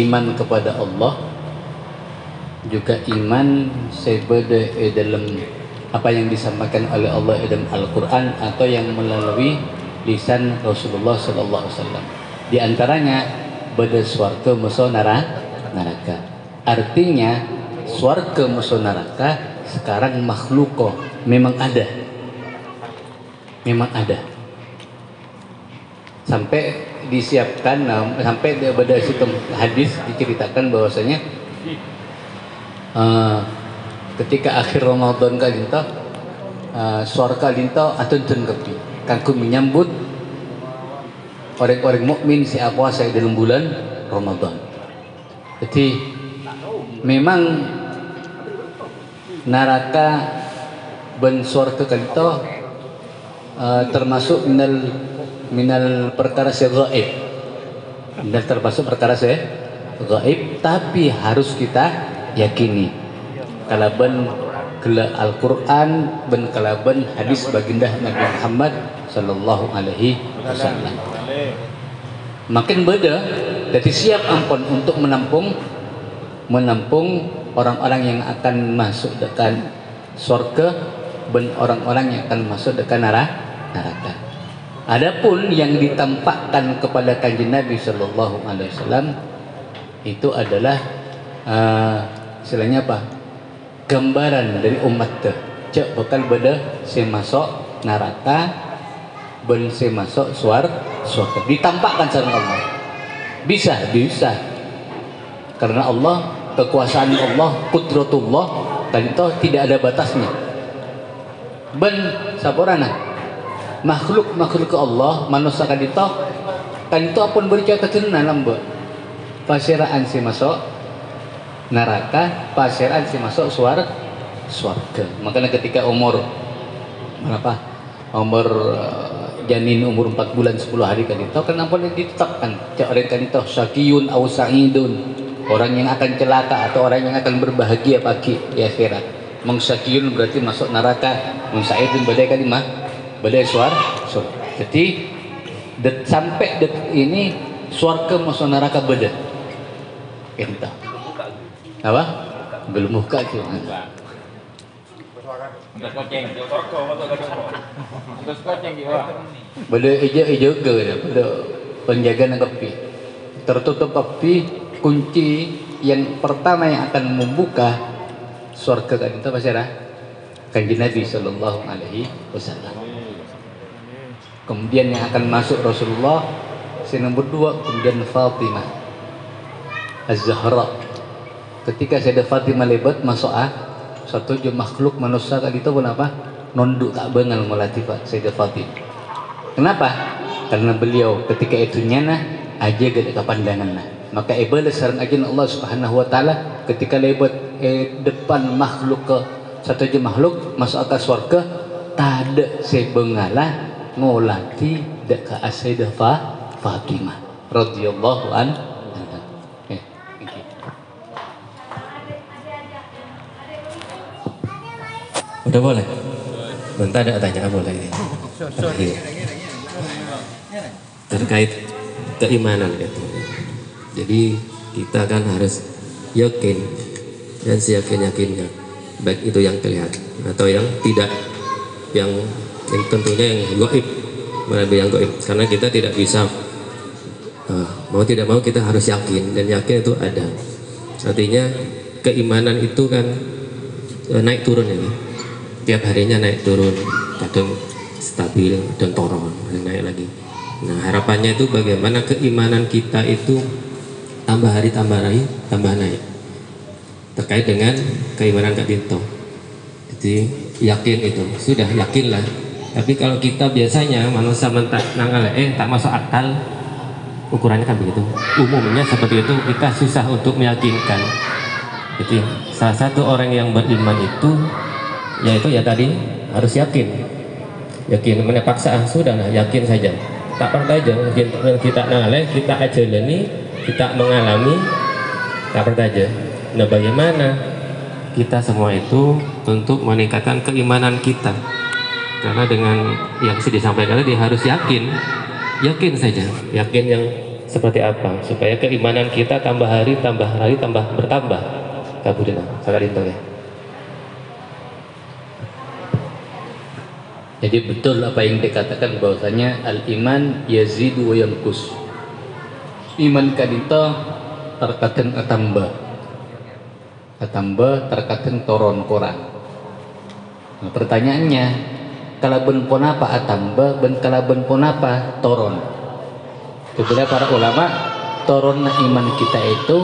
Speaker 1: iman kepada Allah, juga iman sebeda dalam apa yang disampaikan oleh Allah dalam Al-Quran atau yang melalui lisan Rasulullah Sallallahu Alaihi Wasallam. Di antaranya beda swarga musuh neraka. Artinya swarga musuh neraka sekarang makhluko, memang ada, sampai disiapkan, sampai pada situ hadis diceritakan bahwasanya ketika akhir Ramadan kalinto swarga linto atun kepi kanggo menyambut orang-orang mukmin si puasa dalam bulan Ramadan. Jadi memang neraka ben swarga kalinto termasuk minal perkara gaib, dan termasuk perkara gaib, tapi harus kita yakini kalaban gela Al-Quran ben kalaban hadis baginda Nabi Muhammad Sallallahu Alaihi Wasallam. Makin beda, jadi siap ampun untuk menampung orang-orang yang akan masuk dekat surga dan orang-orang yang akan masuk dekat neraka. Adapun yang ditampakkan kepada kanjeng Nabi Sallallahu Alaihi Wasallam itu adalah istilahnya apa? Gambaran dari umat teh. Cek bakal beda si masuk neraka, ben si masuk surga. Ditampakkan sama Allah. Bisa. Karena Allah, kekuasaan Allah, kudratullah, dan itu tidak ada batasnya. Ben saborana makhluk Allah manusia kan itu apun bercerita kenal lamba pasiraan si masuk neraka, pasiraan si masuk surga. Makanya ketika umur berapa, janin umur 4 bulan 10 hari kan itu kenapa ditetapkan orang kan itu syakiyun aw sa'idun, orang yang akan celaka atau orang yang akan berbahagia pagi di akhirat. Mengsyakiyun berarti masuk neraka, mengsaidun badai kalimah badai surga. Jadi sampai detik ini surga masuk neraka beda. Entah apa? Belum buka sih. Beda ijo ke beda penjaga api. Tertutup api, kunci yang pertama yang akan membuka surga kan itu pasti ada kanjeng Nabi Sallallahu Alaihi Wasallam. Kemudian yang akan masuk Rasulullah, si nomor 2, kemudian Fatimah Az-Zahra. Ketika Sayyidah Fatimah lebat masuk satu makhluk manusia kan itu pun apa? nunduk tak bengal ngolati Sayyidah Fatimah. Kenapa? Karena beliau ketika itu nyana aja gede kepandangan nah. Maka ibadah sareng aja Allah Subhanahu wa taala ketika lebat depan makhluk ke satu aja makhluk masuk ke surga tada sebengala ngolati dek ka Sayyidah Fatimah radhiyallahu anha.
Speaker 4: Udah boleh? Bentar ada tanya boleh. Terkait keimanan gitu. Jadi kita kan harus yakin dan seyakin-yakinnya, baik itu yang terlihat atau yang tidak, yang tentunya yang gaib, mana yang gaib. Karena kita tidak bisa mau tidak mau kita harus yakin, dan yakin itu ada. Artinya keimanan itu kan naik turun ini. Tiap harinya naik turun, kadang stabil dan turun, naik lagi. Nah harapannya itu bagaimana keimanan kita itu tambah hari tambah naik terkait dengan keimanan Kak Tinto. Jadi yakin itu sudah yakinlah. Tapi kalau kita biasanya manusia mentak nangal tak masuk akal, ukurannya kan begitu. Umumnya seperti itu, kita susah untuk meyakinkan. Jadi salah satu orang yang beriman itu yaitu ya tadi harus yakin mana paksaan sudah lah yakin saja tak pernah aja kita ngaleh kita ajalani kita mengalami tak pernah aja. Nah bagaimana kita semua itu untuk meningkatkan keimanan kita, karena dengan yang sudah disampaikan tadi harus yakin saja, yakin yang seperti apa supaya keimanan kita tambah hari tambah bertambah. Kabudina sangat itu ya. Jadi betul apa yang dikatakan bahwasanya al-iman yazidu wa yanqus. Iman kadita terkadang atambah terkadang toron koran. Nah, pertanyaannya kalau ben pon apa atambah ben kalau ben pon apa toron. Kepada para ulama toron iman kita itu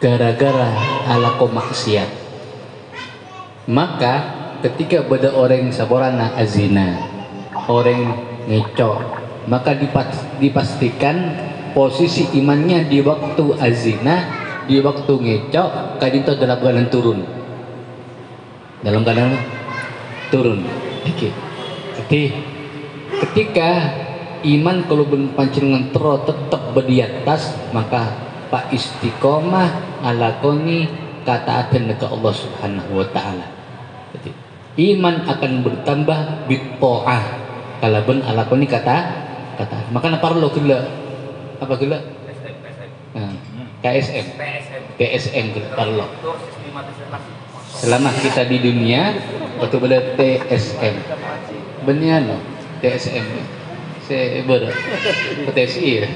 Speaker 4: gara-gara ala maksiat. Maka ketika pada orang saborana azina, orang ngecok, maka dipastikan posisi imannya di waktu azina, di waktu ngecok, kadito dalam keadaan turun. Dalam keadaan turun. Oke. Jadi ketika iman kalau pancingan tetap di atas, maka pak istiqomah alakoni kataatan ke Allah Subhanahu wa taala. Jadi iman akan bertambah bitta'ah kalau ben alakoni kata makanya perlu gila apa gila KSM gila perlu selama kita di dunia waktu pada TSM benar no TSM saya ber TSI ya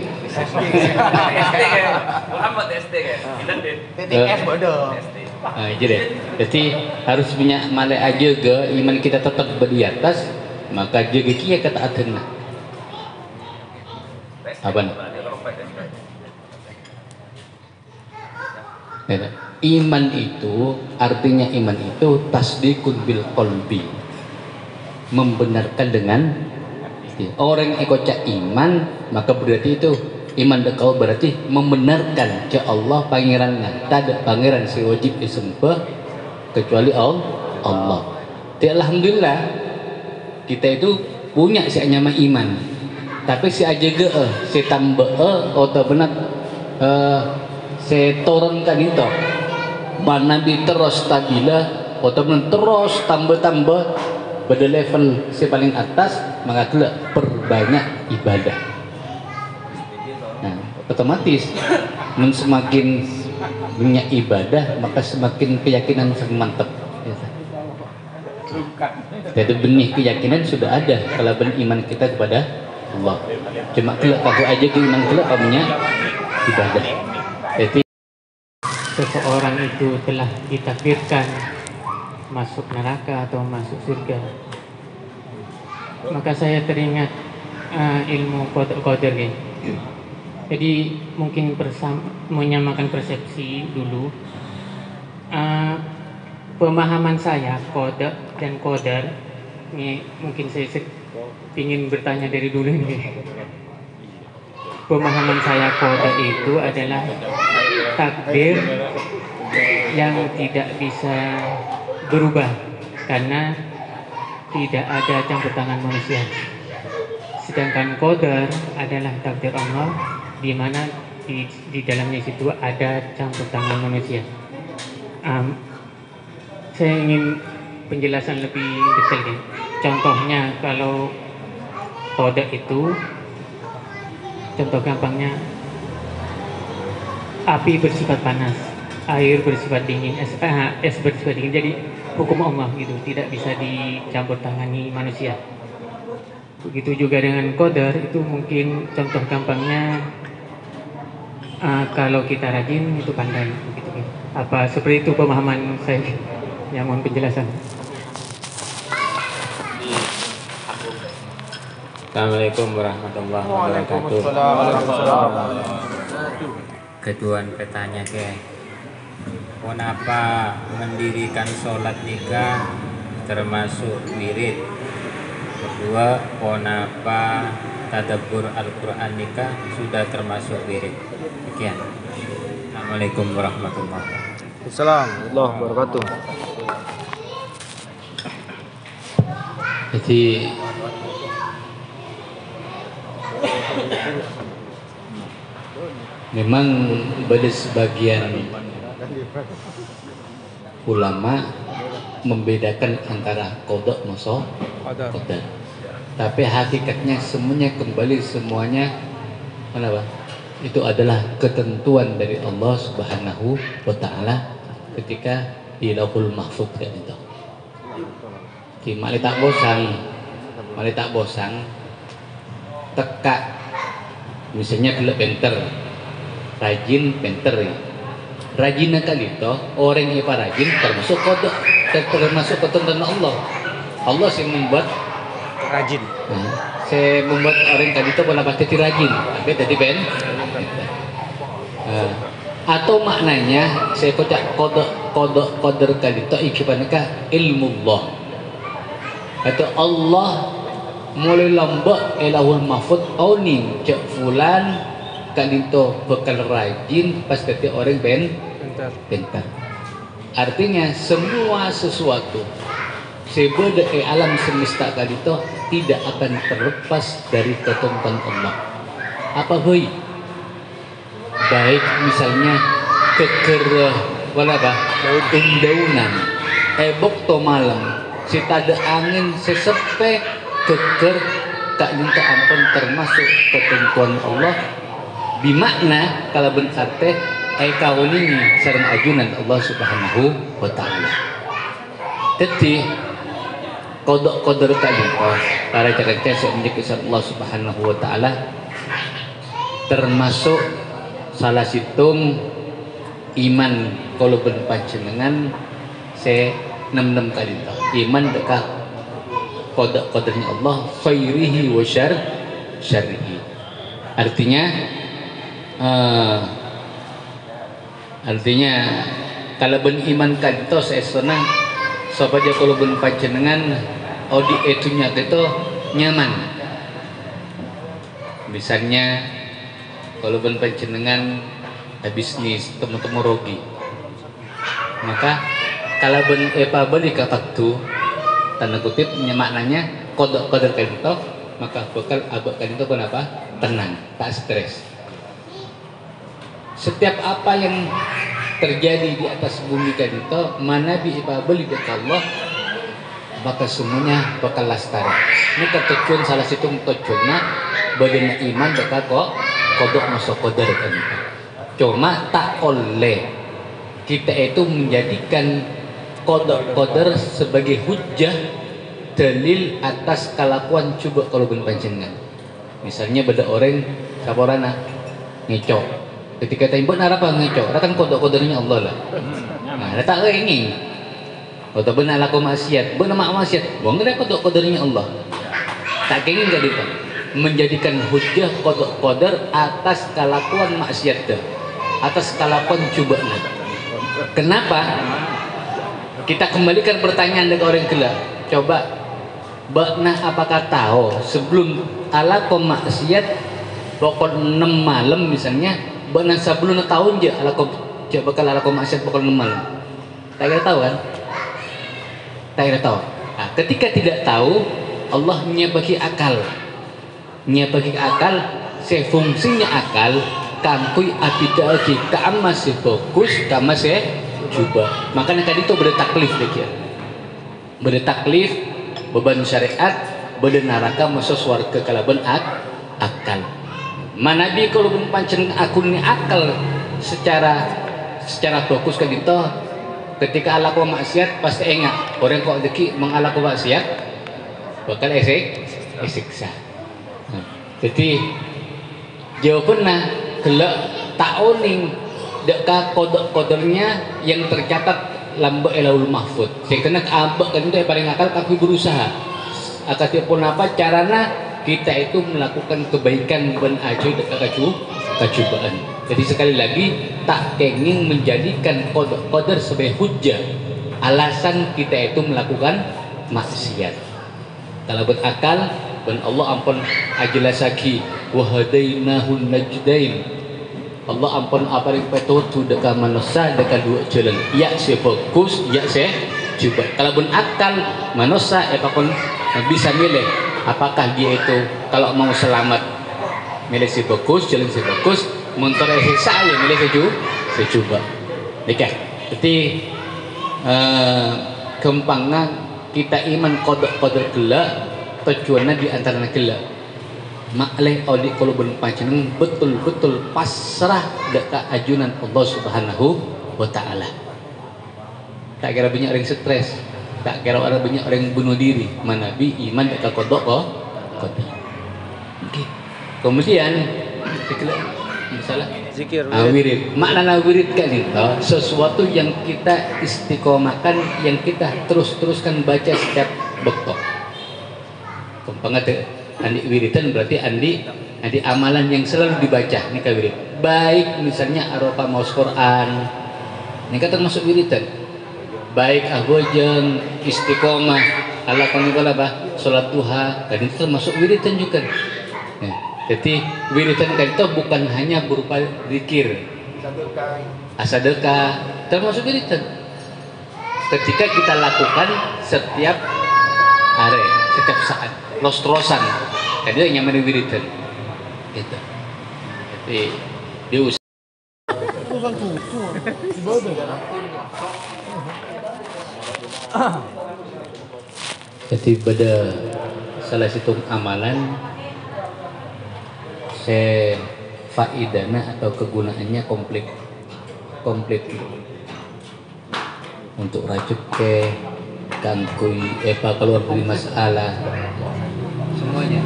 Speaker 6: Muhammad SD kan TTS bodoh.
Speaker 1: Nah, jadi harus punya malai aja ke iman kita tetap di atas, maka jaga kia kata adena. Apa nih? Iman itu artinya iman itu tasdikun bil qalbi, membenarkan dengan orang ekocak iman, maka berarti itu iman dekau berarti membenarkan ke Allah pangerannya. Tak ada pangeran si wajib disembah kecuali Allah. Alhamdulillah kita itu punya si nyama iman, tapi si aja si tambah atau benar si turunkan itu mana bi terus stabila atau benar terus tambah pada level si paling atas, maka perbanyak ibadah. Nah, otomatis semakin banyak ibadah maka semakin keyakinan semakin mantap. Jadi benih keyakinan sudah ada kalau benih iman kita kepada Allah. Cuma kelak aku aja ke iman kelak kamunya ibadah. Jadi
Speaker 8: seseorang itu telah ditakdirkan masuk neraka atau masuk surga, maka saya teringat ilmu qadar ini. Jadi mungkin menyamakan persepsi dulu. pemahaman saya qada dan qadar ini mungkin saya ingin bertanya dari dulu ini. Pemahaman saya qada itu adalah takdir yang tidak bisa berubah karena tidak ada campur tangan manusia. Sedangkan qadar adalah takdir Allah di mana di dalamnya situ ada campur tangan manusia. Saya ingin penjelasan lebih detail nih. Contohnya kalau qada itu, contoh gampangnya, api bersifat panas, air bersifat dingin, es bersifat dingin. Jadi hukum Allah gitu, tidak bisa dicampur tangani manusia. Begitu juga dengan qadar, itu mungkin contoh gampangnya, kalau kita rajin itu pandai begitu. Apa seperti itu pemahaman saya? Yang mohon penjelasan.
Speaker 9: Assalamualaikum warahmatullahi wabarakatuh. Ketuan petanya ke, kenapa mendirikan sholat nikah termasuk wirid? Kedua, kenapa tadabbur Al-Quran nikah sudah termasuk wirid? Sekian. Assalamualaikum warahmatullahi wabarakatuh.
Speaker 3: Assalamualaikum warahmatullahi wabarakatuh.
Speaker 1: Jadi memang pada sebagian ulama membedakan antara qada dan qadar. Tapi hakikatnya semuanya apa? Itu adalah ketentuan dari Allah Subhanahu wa taala ketika di Lauhul Mahfuz kan itu. Ki mali tak bosang teka misalnya kalau penter rajin penter rajin kali itu orang yang rajin termasuk qada termasuk ketentuan Allah sih membuat
Speaker 3: Rajin.
Speaker 1: Saya membuat orang tadi itu pola pasti rajin tapi tadi atau maknanya saya kocak qadar kali itu ikibanaka ilmu Allah atau Allah mulai lambak Ilahul Mahfud awning cak fulan kali itu bekal rajin pas ketika orang pintar. Artinya semua sesuatu sebeda alam semesta kali itu tidak akan terlepas dari ketentuan Allah. Apa hui? Baik misalnya undaunan ebok to malam si tada angin sesepe keker tak minta ampun termasuk ketentuan Allah bimakna kalau benar teh kawan ini sareng ajunan Allah Subhanahu wa taala. Jadi qada kali para cerita menjadi Allah Subhanahu wa taala termasuk salah situng iman kalau berpanjenengan saya 6 kali iman dekat qadarnya Allah khairihi wa syarrihi. Artinya kalau ben iman kali saya senang supaya kalau ben panjenengan audi etunya itu nyaman. Misalnya kalau ben panjenengan bisnis temu-temu rugi, maka kalau ben beli kapak tu tanda kutip maknanya qadar kali itu maka bakal abad kali itu kenapa tenang tak stres. Setiap apa yang terjadi di atas bumi kali itu mana beli dekat Allah maka semuanya bakal lestari. Ini ketujuan salah satu tujuannya badan iman dekat kodok masuk qadar kan. Cuma tak oleh kita itu menjadikan qadar sebagai hujjah dalil atas kelakuan coba kalau panjenengan. Misalnya beda orang saborana ngecok. Ketika tembok narapa ngecok, kan qadarnya Allah lah. Nah, tak ingin. Atau benar laku maksiat, benar maksiat, buang ada qadarnya Allah. Tak ingin jadi itu. Menjadikan hujjah qadar atas kelakuan maksiat dah. Atas kelakuan coba. Kenapa? Kita kembalikan pertanyaan dari orang gila. Coba bakna apakah tahu sebelum ala maksiat pokok 6 malam misalnya, bakna sebelum tahun je ala bakal ala maksiat pokok 6 malam. Tak kira tahu kan? Tak kira tahu. Nah, ketika tidak tahu, Allah bagi akal. Bagi akal, fungsinya akal kangkui abidaki kama fokus kama coba. Makanya tadi itu bertaklif dia. Bertaklif beban syariat, beban neraka masuk surga kalaban akal. Manabi kalau pancen akunnya akal secara fokus kan itu ketika alaku maksiat pasti ingat orang kok deki mengalaku maksiat bakal siksa. Jadi jawabannya gelak ta'uning deka kodok-kodoknya yang tercatat lambak Ilaul Mahfud. Saya kena abak kan itu yang paling akal tapi berusaha. Akatiapun apa carana kita itu melakukan kebaikan ben ajo dekat kecubaan. Jadi sekali lagi tak kenging menjadikan kodok-kodok sebagai hujah alasan kita itu melakukan maksiat. Kalau berakal dan Allah ampun ajelasaki wahadainahun najdain. Allah ampun apa yang petunjuk dekat manusia dekat dua jalan. Ya saya fokus, ya saya coba. Kalau berakal manusia apapun bisa milih apakah dia itu kalau mau selamat milih si fokus, jalan si fokus, mentoreh saya milih saya coba. Oke. Jadi kempangna kita iman kodok-kodok gelak tujuannya di antara gelak makleh oli kalau berpancing betul-betul pasrah dekat ajunan Allah Subhanahu wa Ta'ala. Tak kira banyak orang stres, tak kira banyak orang bunuh diri, manabi iman dekat kodok kodok. Okay. Kemudian misalnya
Speaker 3: zikir
Speaker 1: wirid. Makna wirid kan itu sesuatu yang kita istiqomahkan, yang kita terus-teruskan baca setiap waktu. Kempangat andi wiridan berarti andi amalan yang selalu dibaca ini wirid. Baik misalnya aropa maus Quran, ini kan termasuk wiridan. Baik ahwajeng istiqomah ala konikola bah salat duha, kan itu termasuk wiridan juga. Nah, jadi wiridan kan itu bukan hanya berupa zikir, sedekah, termasuk wiridan. Ketika kita lakukan setiap hari, setiap saat, los-losan, kan itu yang namanya wiridan. Gitu. Jadi diusaha. Jadi pada salah satu amalan faidahnya atau kegunaannya komplit untuk racuk ke kangkui keluar dari masalah semuanya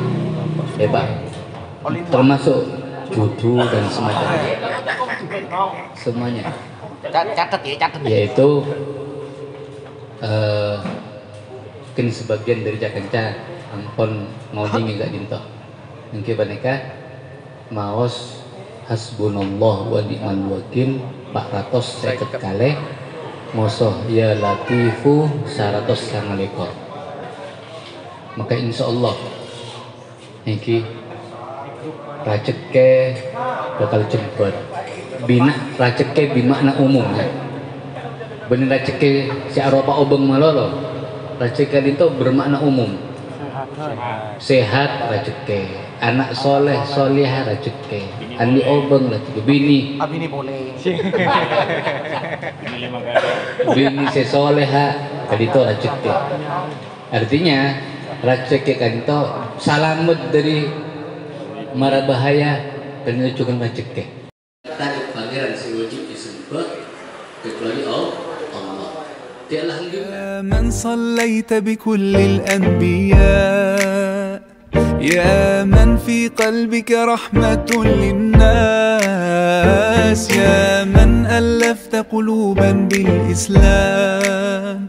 Speaker 1: termasuk judu dan semacamnya semuanya
Speaker 6: catat
Speaker 1: yaitu mungkin sebagian dari jakanca ampun ngomong enggak dintoh mungkin baneka maos hasbunallah wa ni'mal wakil 450 kali mosoh ya latifu 100 sangaleko. Maka insyaallah niki raceke bakal jemput bina raceke bimakna umum ya. Bener raceke si aropa obeng malolo raceke itu bermakna umum sehat raceke, anak soleh solihah raceke, andi obeng raceke, bini
Speaker 6: boleh
Speaker 1: bini sesoleha kadito raceke. Artinya raceke kadito salamet dari mara bahaya dan itu juga raceke. Tadi pangeran si wajib disembah kecuali Allah.
Speaker 10: يا من صليت بكل الأنبياء يا من في قلبك رحمة للناس يا من ألفت قلوبا بالإسلام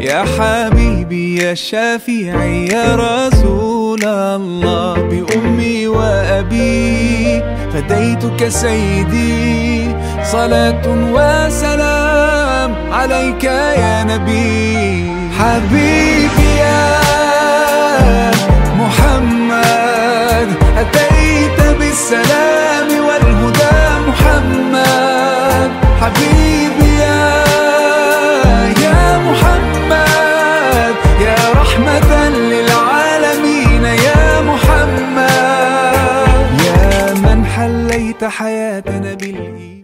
Speaker 10: يا حبيبي يا شافعي يا رسول الله بأمي وأبي فديتك سيدي صلاة وسلام عليك يا نبي. حبيبي يا محمد أتيت بالسلام والهدى محمد. حبيبي يا محمد يا رحمة للعالمين يا محمد. يا من حليت حياتنا بالإيمان.